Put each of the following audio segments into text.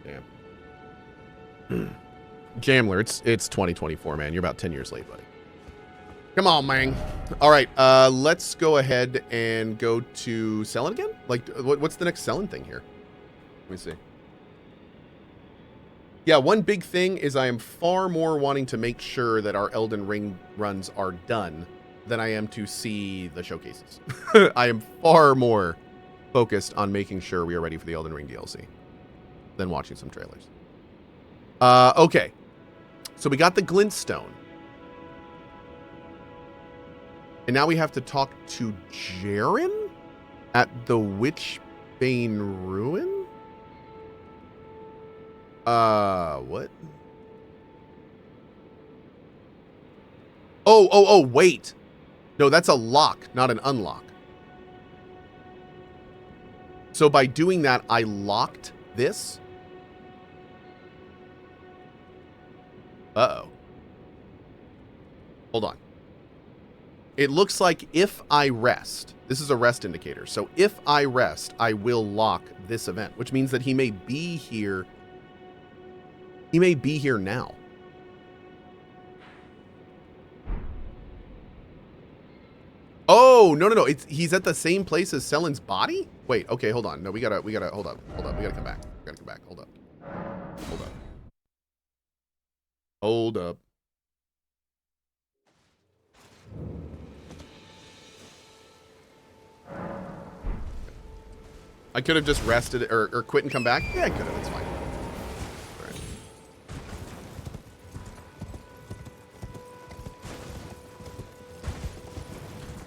Damn. Jamler, it's 2024, man. You're about 10 years late, buddy. Come on, man. All right, let's go ahead and go to Selin again. Like, what's the next Selin thing here? Let me see. Yeah, one big thing is I am far more wanting to make sure that our Elden Ring runs are done than I am to see the showcases. I am far more focused on making sure we are ready for the Elden Ring DLC than watching some trailers. Okay. So we got the Glintstone. And now we have to talk to Jaren at the Witchbane Ruin? What? Oh, wait. No, that's a lock, not an unlock. So by doing that, I locked this. Uh-oh. Hold on. It looks like if I rest, this is a rest indicator. So if I rest, I will lock this event, which means that he may be here. He may be here now. Oh, no. He's at the same place as Selin's body? Wait, okay, hold on. No, we gotta, hold up. We gotta come back. Hold up. I could have just rested or quit and come back. Yeah, I could have. It's fine. All right.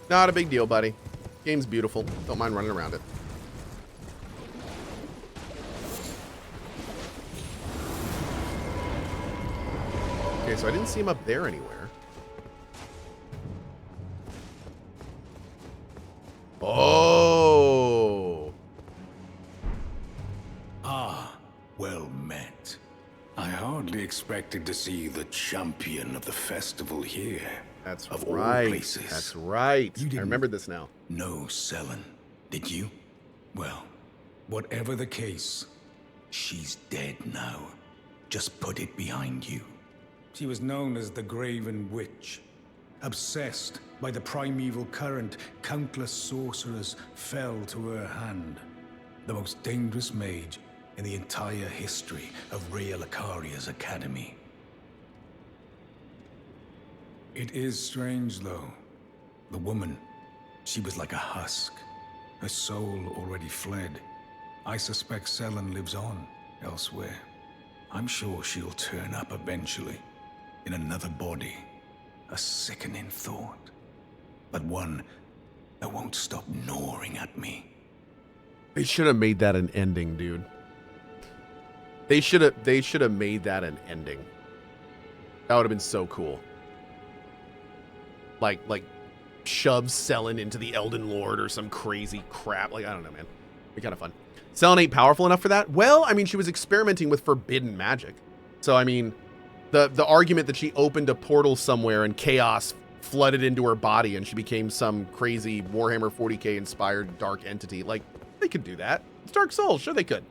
Not a big deal, buddy. Game's beautiful. Don't mind running around it. Okay, so I didn't see him up there anywhere. Oh. Ah, well met. I hardly expected to see the champion of the festival here. That's of right. All places. That's right. I remember this now. No, Selin, did you? Well, whatever the case, she's dead now. Just put it behind you. She was known as the Graven Witch. Obsessed by the primeval current, countless sorcerers fell to her hand. The most dangerous mage in the entire history of Rhea Lucaria's academy. It is strange, though. The woman, she was like a husk. Her soul already fled. I suspect Selin lives on elsewhere. I'm sure she'll turn up eventually, in another body. A sickening thought, but one that won't stop gnawing at me. They should have made that an ending, dude. They should have made that an ending. That would have been so cool. Like shove Selin into the Elden Lord or some crazy crap. Like, I don't know, man. It'd be kind of fun. Selin ain't powerful enough for that? Well, I mean, she was experimenting with forbidden magic. So, I mean, the argument that she opened a portal somewhere and chaos flooded into her body and she became some crazy Warhammer 40k inspired dark entity. Like, they could do that. It's Dark Souls. Sure they could.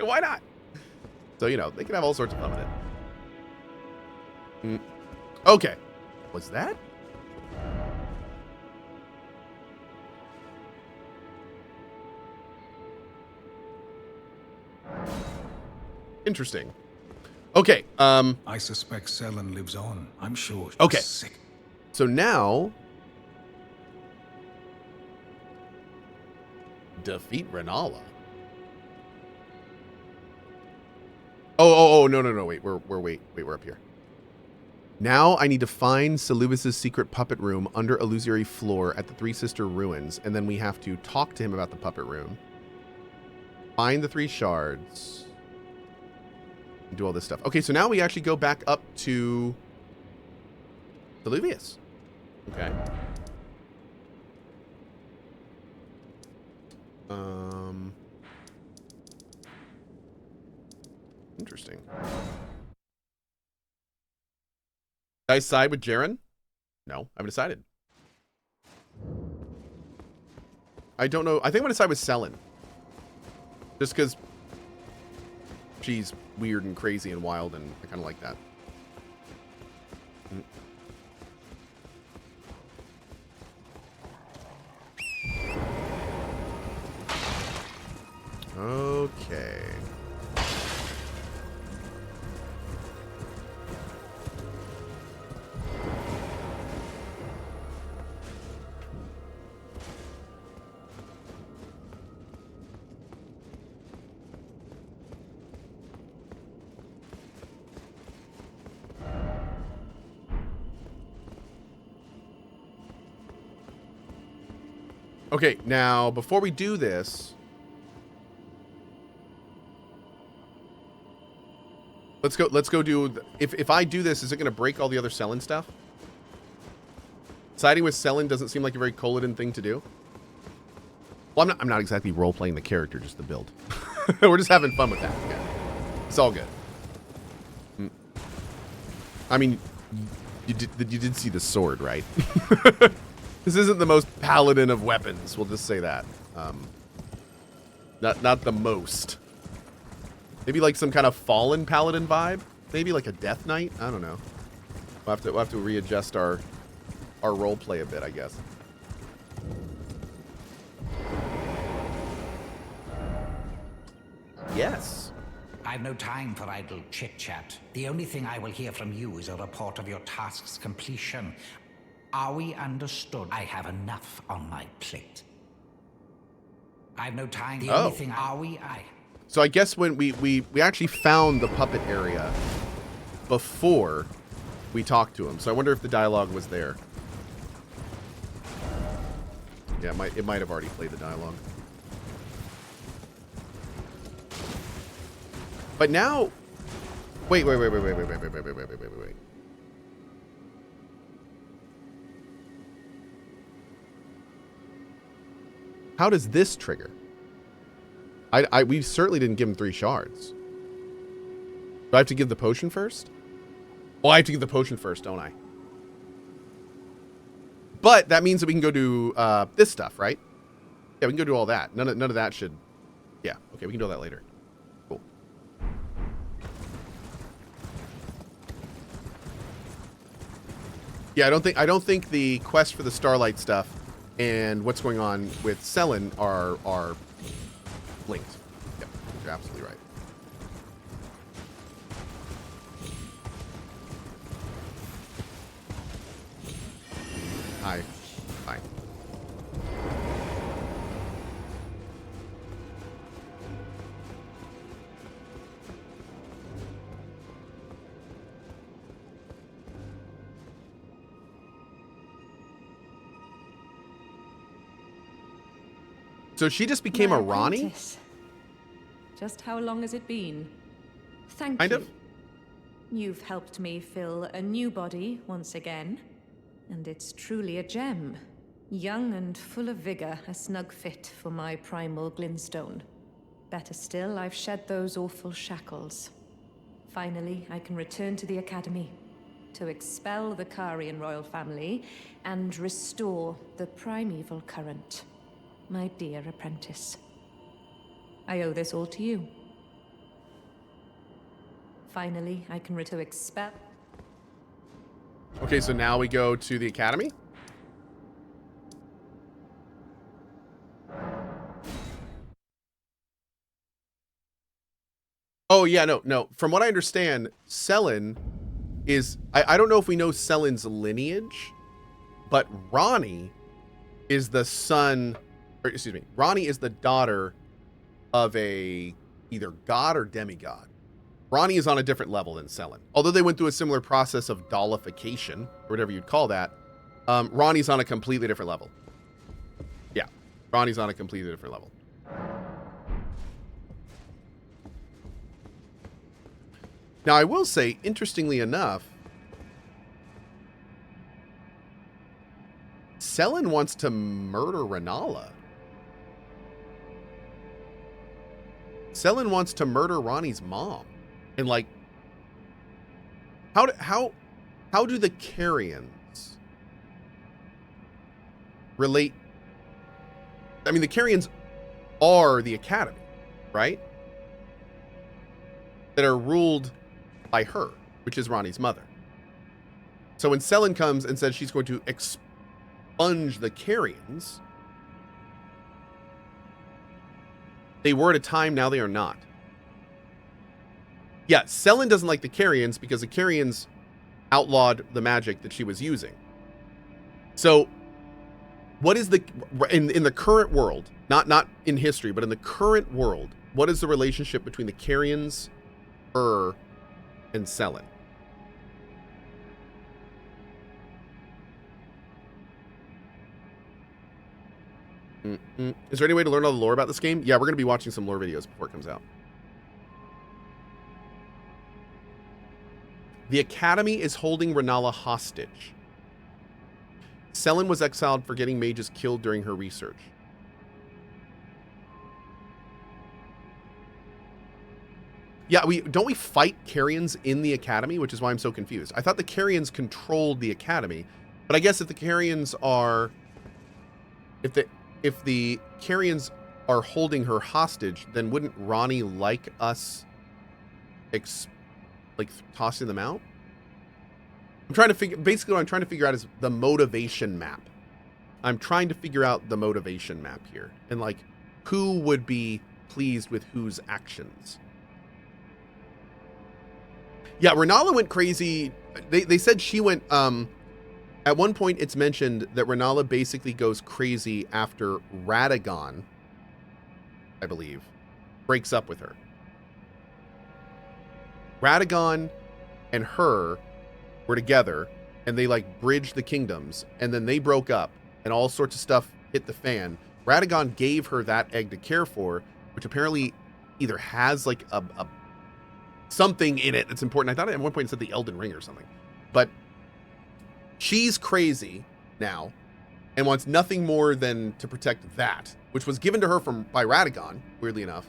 Why not? So, you know, they can have all sorts of fun with it. Okay. What's that? Interesting. Okay. I suspect Selin lives on. I'm sure. Okay. Sick. So now, defeat Renala. Oh, no. Wait, we're up here. Now I need to find Selubis' secret puppet room under illusory floor at the Three Sister Ruins, and then we have to talk to him about the puppet room. Find the 3 shards. Do all this stuff. Okay, so now we actually go back up to Seluvius. Okay. Interesting. Did I side with Jaren? No, I haven't decided. I don't know. I think I'm going to side with Selin. Just because she's weird and crazy and wild, and I kind of like that. Okay. Okay, now before we do this, let's go do, if I do this, is it going to break all the other Selin stuff? Siding with Selin doesn't seem like a very Paladin thing to do. Well, I'm not exactly role-playing the character, just the build. We're just having fun with that. Yeah. It's all good. I mean, you did see the sword, right? This isn't the most Paladin of weapons. We'll just say that. Not the most. Maybe like some kind of fallen Paladin vibe. Maybe like a Death Knight. I don't know. We'll have to readjust our role play a bit, I guess. Yes. I've no time for idle chit-chat. The only thing I will hear from you is a report of your task's completion. Are we understood? I have enough on my plate. I've no time. The only thing, are we? So I guess when we actually found the puppet area before we talked to him. So I wonder if the dialogue was there. Yeah, it might have already played the dialogue. But now, wait. How does this trigger? We certainly didn't give him 3 shards. Do I have to give the potion first? Oh, I have to give the potion first, don't I? But that means that we can go do this stuff, right? Yeah, we can go do all that. None of that should. Yeah, okay, we can do all that later. Cool. Yeah, I don't think the quest for the Starlight stuff and what's going on with Selin are linked. Yep, you're absolutely right. Hi. Hi. So she just became a Ronnie? Apprentice. Just how long has it been? Thank you. Kind of. You've helped me fill a new body once again. And it's truly a gem. Young and full of vigor, a snug fit for my primal glintstone. Better still, I've shed those awful shackles. Finally, I can return to the Academy to expel the Carian royal family and restore the primeval current. My dear apprentice. I owe this all to you. Finally, I can return to expel. Okay, so now we go to the Academy? Oh, yeah, no. From what I understand, Selin is... I don't know if we know Selin's lineage, but Ronnie is the son... Or, excuse me. Ronnie is the daughter of a either god or demigod. Ronnie is on a different level than Selin. Although they went through a similar process of dollification, or whatever you'd call that, Ronnie's on a completely different level. Yeah, Ronnie's on a completely different level. Now, I will say, interestingly enough, Selin wants to murder Renala. Selin wants to murder Ronnie's mom. And like, how do the Carians relate? I mean, the Carians are the Academy, right? that are ruled by her, which is Ronnie's mother. So when Selen comes and says she's going to expunge the Carians, they were at a time, now they are not. Yeah, Selen doesn't like the Carians because the Carians outlawed the magic that she was using. So what is the in the current world, not in history, but in the current world, what is the relationship between the Carians, her, and Selen? Is there any way to learn all the lore about this game? Yeah, we're going to be watching some lore videos before it comes out. The Academy is holding Rennala hostage. Selen was exiled for getting mages killed during her research. Yeah, don't we fight Carians in the Academy, which is why I'm so confused. I thought the Carians controlled the Academy, but I guess if the Carians are... If the Carians are holding her hostage, then wouldn't Ronnie like us tossing them out? I'm trying to figure... Basically, what I'm trying to figure out is the motivation map. I'm trying to figure out the motivation map here. And, like, who would be pleased with whose actions? Yeah, Rennala went crazy. They said she went... At one point, it's mentioned that Rennala basically goes crazy after Radagon, I believe, breaks up with her. Radagon and her were together, and they, like, bridged the kingdoms, and then they broke up, and all sorts of stuff hit the fan. Radagon gave her that egg to care for, which apparently either has, like, a something in it that's important. I thought at one point it said the Elden Ring or something. But she's crazy now and wants nothing more than to protect that, which was given to her by Radagon, weirdly enough.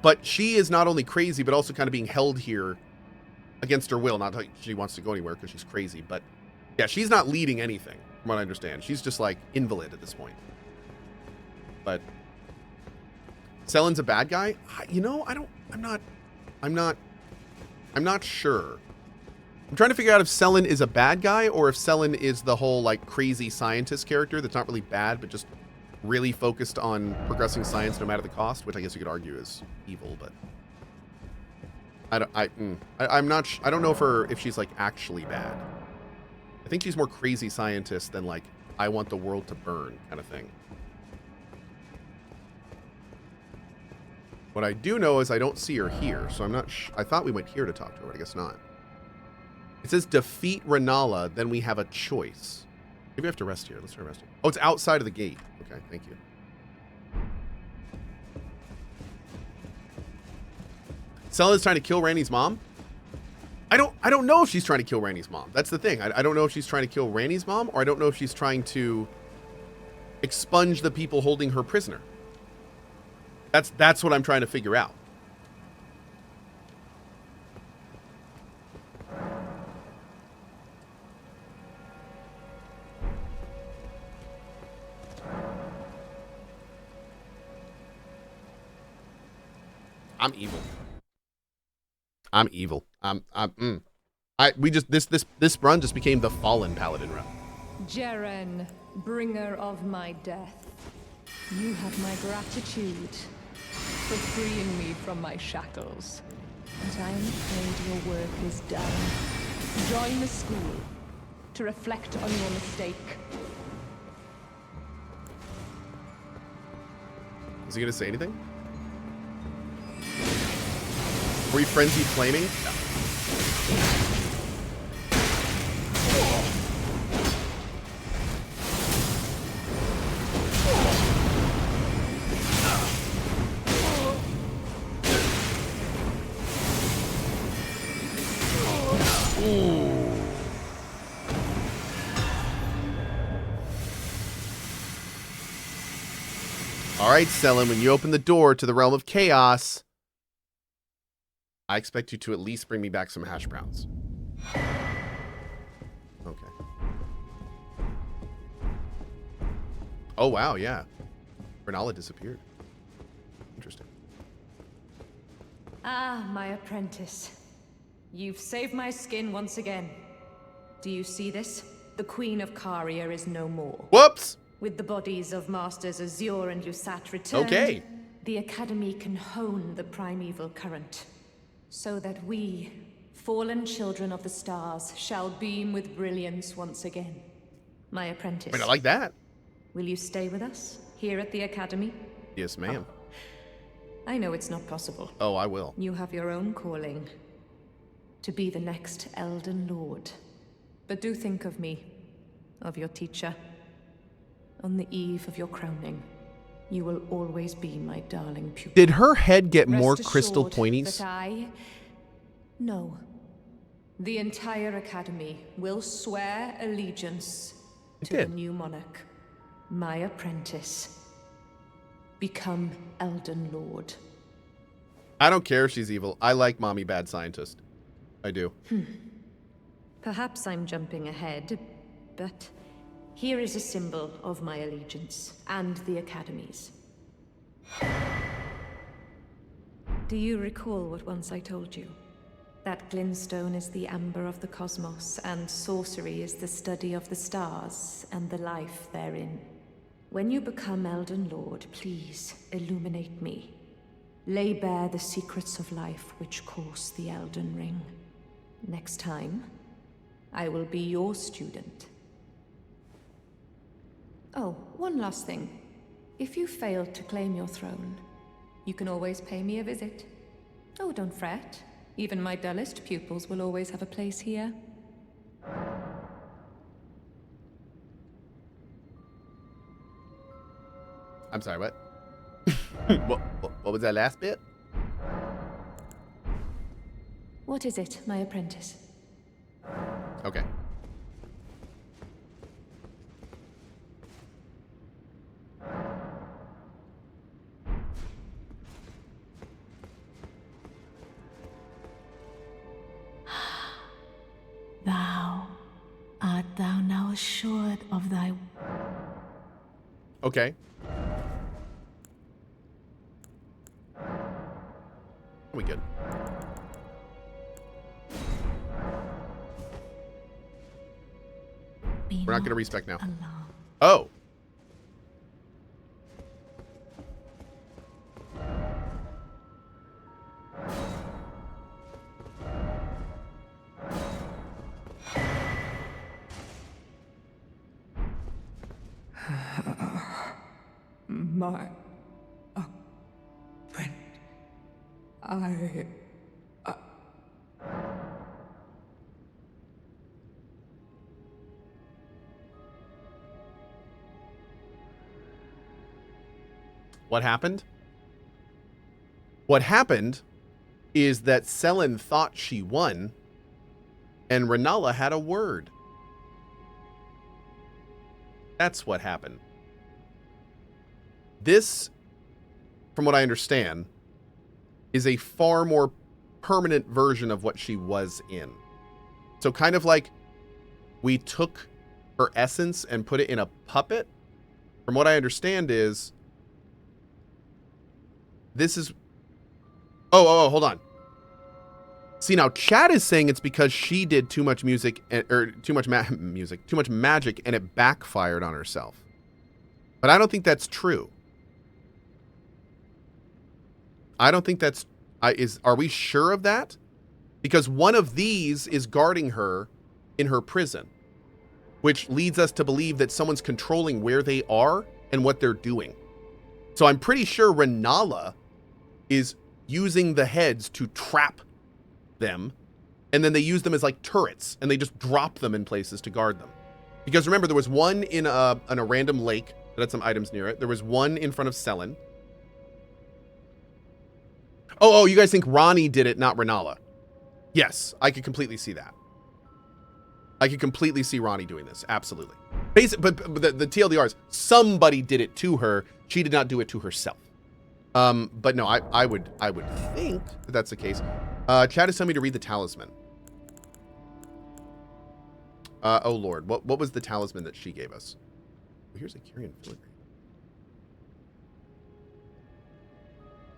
But she is not only crazy, but also kind of being held here against her will. Not like she wants to go anywhere because she's crazy, but yeah, she's not leading anything, from what I understand. She's just like invalid at this point. But Selen's a bad guy? You know, I'm not sure. I'm trying to figure out if Selen is a bad guy or if Selen is the whole, like, crazy scientist character that's not really bad, but just really focused on progressing science no matter the cost, which I guess you could argue is evil, but I'm not, I don't know if she's, like, actually bad. I think she's more crazy scientist than, like, I want the world to burn kind of thing. What I do know is I don't see her here, so I'm not I thought we went here to talk to her, but I guess not. It says defeat Rennala, then we have a choice. Maybe I have to rest here. Let's try to rest here. Oh, it's outside of the gate. Okay, thank you. Selen's trying to kill Randy's mom? I don't know if she's trying to kill Randy's mom. That's the thing. I don't know if she's trying to kill Randy's mom, or I don't know if she's trying to expunge the people holding her prisoner. That's what I'm trying to figure out. I'm evil. I'm evil. This run just became the Fallen Paladin run. Jeren, bringer of my death, you have my gratitude for freeing me from my shackles. And I am afraid your work is done. Join the school to reflect on your mistake. Is he gonna say anything? Were you frenzied flaming? No. All right, Selen, when you open the door to the realm of chaos, I expect you to at least bring me back some hash browns. Okay. Oh, wow, yeah. Rennala disappeared. Interesting. Ah, my apprentice. You've saved my skin once again. Do you see this? The Queen of Caria is no more. Whoops! With the bodies of Masters Azure and Lusat returned, Okay. the Academy can hone the primeval current, so that we, fallen children of the stars, shall beam with brilliance once again. My apprentice. I mean, I like that. Will you stay with us, here at the Academy? Yes, ma'am. I know it's not possible. Oh, I will. You have your own calling. To be the next Elden Lord. But do think of me, of your teacher. On the eve of your crowning, you will always be my darling pupil. Did her head get Rest more crystal assured pointies? that No. The entire Academy will swear allegiance to the new monarch, my apprentice. Become Elden Lord. I don't care if she's evil. I like Mommy Bad Scientist. I do. Perhaps I'm jumping ahead, but here is a symbol of my allegiance and the Academy's. Do you recall what once I told you? That glintstone is the amber of the cosmos, and sorcery is the study of the stars and the life therein. When you become Elden Lord, please illuminate me. Lay bare the secrets of life which course the Elden Ring. Next time, I will be your student. Oh, one last thing. If you fail to claim your throne, you can always pay me a visit. Oh, don't fret. Even my dullest pupils will always have a place here. I'm sorry, what? what was that last bit? What is it, my apprentice? Okay. Art thou now assured of thy... Okay. We good. We're not gonna respec now. Oh. My friend, I What happened? What happened is that Selen thought she won, and Rennala had a word. That's what happened. This, from what I understand, is a far more permanent version of what she was in. So kind of like we took her essence and put it in a puppet. From what I understand is this is... Oh, hold on. See, now chat is saying it's because she did too much music, or too much magic, and it backfired on herself. But I don't think that's true. I don't think that's... Are we sure of that? Because one of these is guarding her in her prison, which leads us to believe that someone's controlling where they are and what they're doing. So I'm pretty sure Rennala is using the heads to trap them, and then they use them as like turrets, and they just drop them in places to guard them. Because remember, there was one in a random lake that had some items near it. There was one in front of Selen. Oh, you guys think Ronnie did it, not Rennala? Yes, I could completely see that. I could completely see Ronnie doing this. Absolutely. But the TLDR is somebody did it to her. She did not do it to herself. But no, I would think that that's the case. Chad is telling me to read the talisman. Oh Lord, what was the talisman that she gave us? Oh, here's a Kyrian filigree.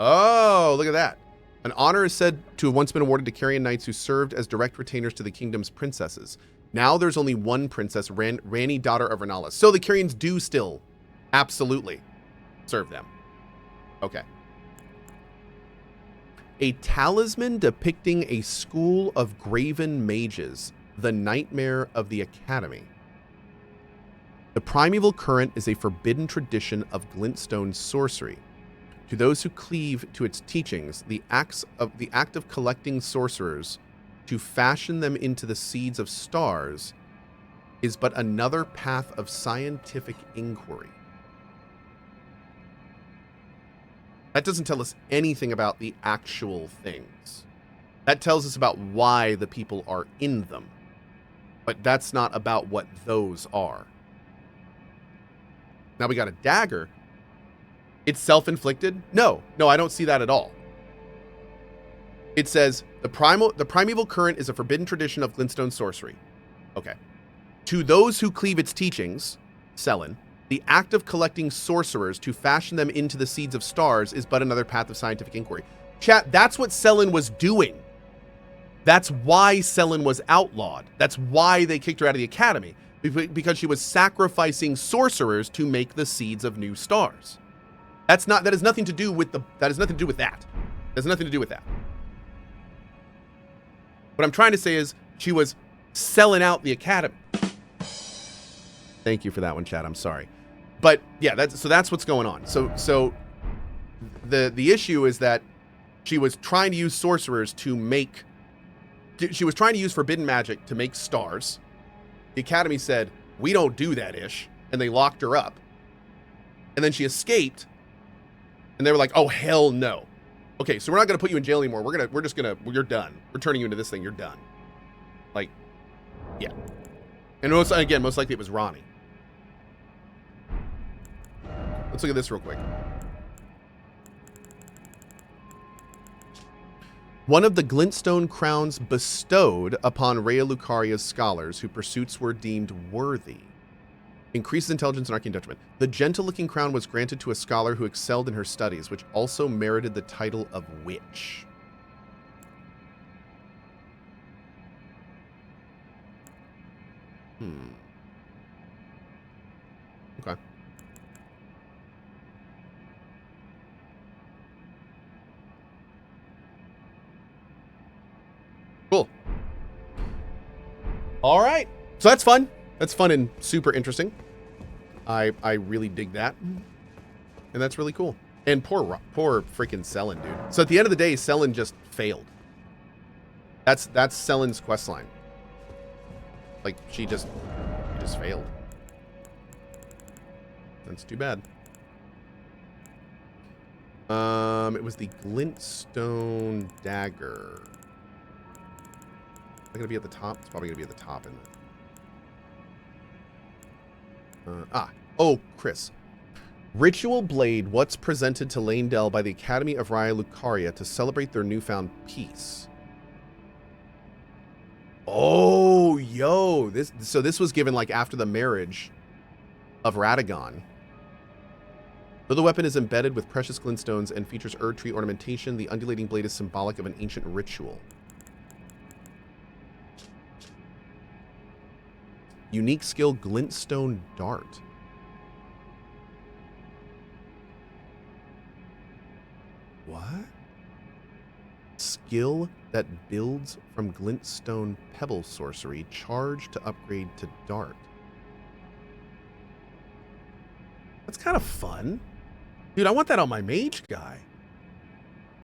Oh, look at that. An honor is said to have once been awarded to Carrion knights who served as direct retainers to the kingdom's princesses. Now there's only one princess, Rani, daughter of Renalis. So the Carrions do still absolutely serve them. Okay. A talisman depicting a school of graven mages, the nightmare of the academy. The primeval current is a forbidden tradition of glintstone sorcery. To those who cleave to its teachings, the act of collecting sorcerers to fashion them into the seeds of stars is but another path of scientific inquiry. That doesn't tell us anything about the actual things. That tells us about why the people are in them. But that's not about what those are. Now we got a dagger. It's self-inflicted? No, I don't see that at all. It says, the primeval current is a forbidden tradition of glintstone sorcery. Okay. To those who cleave its teachings, Sellen, the act of collecting sorcerers to fashion them into the seeds of stars is but another path of scientific inquiry. Chat, that's what Sellen was doing. That's why Sellen was outlawed. That's why they kicked her out of the academy. Because she was sacrificing sorcerers to make the seeds of new stars. That has nothing to do with that. There's nothing to do with that. What I'm trying to say is she was selling out the academy. Thank you for that one, chat. I'm sorry. But yeah, that's what's going on. So the issue is that she was trying to use sorcerers to make, she was trying to use forbidden magic to make stars. The academy said, we don't do that ish. And they locked her up. And then she escaped. And they were like, oh, hell no. Okay, so we're not going to put you in jail anymore. You're done. We're turning you into this thing. You're done. Like, yeah. And most likely it was Ronnie. Let's look at this real quick. One of the glintstone crowns bestowed upon Rhea Lucaria's scholars whose pursuits were deemed worthy. Increases intelligence and arcane judgment. The gentle-looking crown was granted to a scholar who excelled in her studies, which also merited the title of witch. Okay. Cool. All right. So that's fun. That's fun and super interesting. I really dig that. And that's really cool. And poor freaking Sellen, dude. So at the end of the day, Sellen just failed. That's Sellen's questline. Like, she just failed. That's too bad. It was the glintstone dagger. Is it gonna be at the top? It's probably gonna be at the top, isn't it? Oh, Chris. Ritual blade, what's presented to Leyndell by the Academy of Rhea Lucaria to celebrate their newfound peace. Oh, yo. This was given like after the marriage of Radagon. Though the weapon is embedded with precious glintstones and features Erdtree ornamentation, the undulating blade is symbolic of an ancient ritual. Unique skill, glintstone dart. What? Skill that builds from glintstone pebble sorcery, charge to upgrade to dart. That's kind of fun. Dude, I want that on my mage guy.